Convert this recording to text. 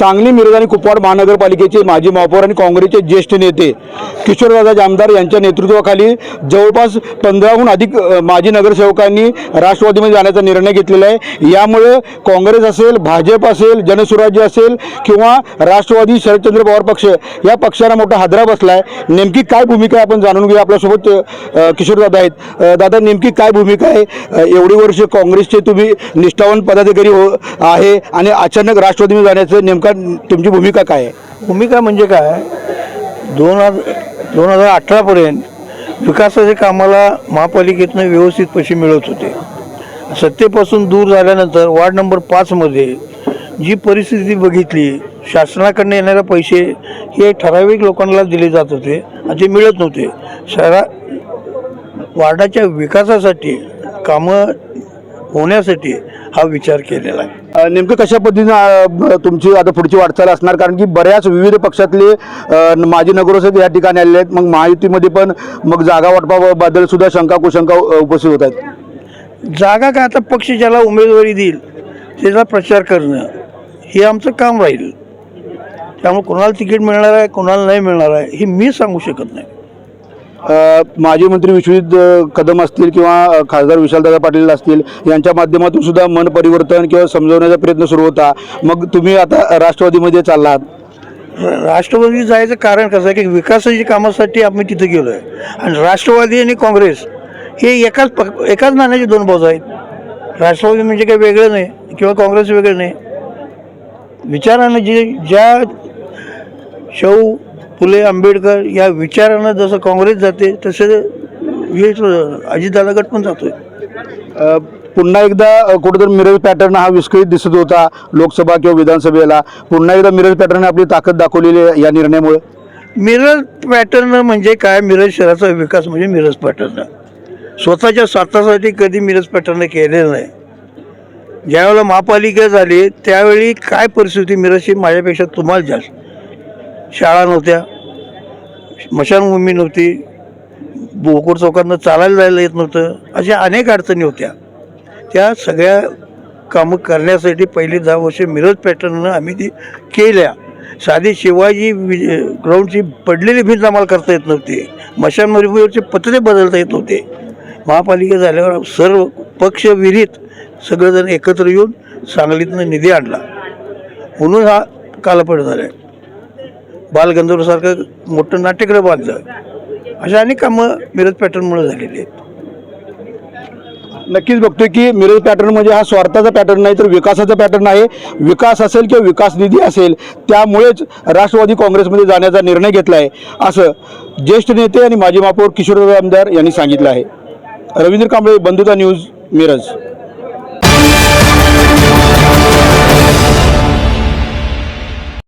सांगली, मिरज आणि कुपवाड महानगरपालिकेचे माजी महापौर आणि काँग्रेसचे ज्येष्ठ नेते किशोरदादा जामदार यांच्या नेतृत्वाखाली जवळपास 15हून अधिक माजी नगरसेवकांनी राष्ट्रवादीमध्ये जाण्याचा निर्णय घेतलेला आहे। यामुळे काँग्रेस असेल, भाजप असेल, जनसुराज्य असेल किंवा राष्ट्रवादी शरदचंद्र पवार पक्ष या पक्षाला मोठा हादरा बसला आहे। नेमकी काय भूमिका आहे आपण जाणून घेऊया। आपल्यासोबत किशोरदादा आहेत। दादा, नेमकी काय भूमिका आहे? एवढी वर्ष काँग्रेसचे तुम्ही निष्ठावान पदाधिकारी आहे आणि अचानक राष्ट्रवादीमध्ये जाण्याचं नेमका तुमची भूमिका काय आहे? भूमिका म्हणजे काय, 2018 पर्यंत विकासाच्या कामाला महापालिकेतनं व्यवस्थित पैसे मिळत होते। सत्तेपासून दूर झाल्यानंतर वार्ड नंबर 5 मध्ये जी परिस्थिती बघितली, शासनाकडून येणारे पैसे हे ठराविक लोकांना दिले जात होते आणि ते मिळत नव्हते। वार्डाच्या विकासासाठी कामं होण्यासाठी हा विचार केलेला आहे। नेमकं कशा पद्धतीने तुमची आता पुढची वाटचाल असणार? कारण की बऱ्याच विविध पक्षातले माजी नगरसेवक या ठिकाणी आलेले आहेत। मग महायुतीमध्ये पण मग जागा वाटपाबद्दल सुद्धा शंका कुशंका उपस्थित होत आहेत। जागा काय, आता पक्ष ज्याला उमेदवारी देईल त्याचा प्रचार करणं हे आमचं काम राहील। त्यामुळे कोणाला तिकीट मिळणार आहे, कोणाला नाही मिळणार आहे हे मी सांगू शकत नाही। माजी मंत्री विश्वजित कदम असतील किंवा खासदार विशालदादा पाटील असतील यांच्या माध्यमातून सुद्धा मन परिवर्तन किंवा समजवण्याचा प्रयत्न सुरू होता। मग तुम्ही आता राष्ट्रवादीमध्ये चाललात। राष्ट्रवादी जायचं कारण कसं आहे की विकासाच्या कामासाठी आम्ही तिथे गेलो आहे आणि राष्ट्रवादी आणि काँग्रेस हे एकाच नाण्याचे दोन बाजू आहेत। राष्ट्रवादी म्हणजे काही वेगळं नाही किंवा काँग्रेस वेगळं नाही। विचारानं ज्या शाहू फुले आंबेडकर या विचारानं जसं काँग्रेस जाते तसे अजितदादा गट पण जातोय। पुन्हा एकदा कुठेतरी मिरज पॅटर्न हा विस्कळीत दिसत होता लोकसभा किंवा विधानसभेला। पुन्हा एकदा मिरज पॅटर्न आपली ताकद दाखवलेली आहे या निर्णयामुळे। मिरज पॅटर्न म्हणजे काय, मिरज शहराचा विकास म्हणजे मिरज पॅटर्न। स्वतःच्या स्वार्थासाठी कधी मिरज पॅटर्न केलेलं नाही। ज्यावेळेला महापालिका झाली त्यावेळी काय परिस्थिती मिरजची माझ्यापेक्षा तुम्हाला जास्त। शाळा नव्हत्या, स्मशानभूमी नव्हती, बोकोड चौकातनं चालायला जायला येत नव्हतं, अशा अनेक अडचणी होत्या। त्या सगळ्या कामं करण्यासाठी पहिली 10 वर्षे मिरज पॅटर्ननं आम्ही ती केल्या। साधी शिवाजी ग्राउंडची पडलेली भिंत आम्हाला करता येत नव्हती, स्मशानभूमीवरचे पत्रे बदलता येत नव्हते। महापालिका झाल्यावर सर्व पक्ष विरहित सगळेजण एकत्र येऊन सांगलीतनं निधी आणला, म्हणून हा कालपड झाला आहे। बालगंधर्वसारखं मोठं नाट्यगृह बांधलं, अशा अनेक कामं मिरज पॅटर्नमुळे झालेली आहेत। नक्कीच बघतोय की मिरज पॅटर्न म्हणजे हा स्वार्थाचा पॅटर्न नाही तर विकासाचा पॅटर्न आहे। विकास असेल किंवा विकास निधी असेल त्यामुळेच राष्ट्रवादी काँग्रेसमध्ये जाण्याचा निर्णय घेतला आहे असं ज्येष्ठ नेते आणि माजी महापौर किशोरदादा जामदार यांनी सांगितलं आहे। रवींद्र कांबळे, बंधुता न्यूज, मिरज।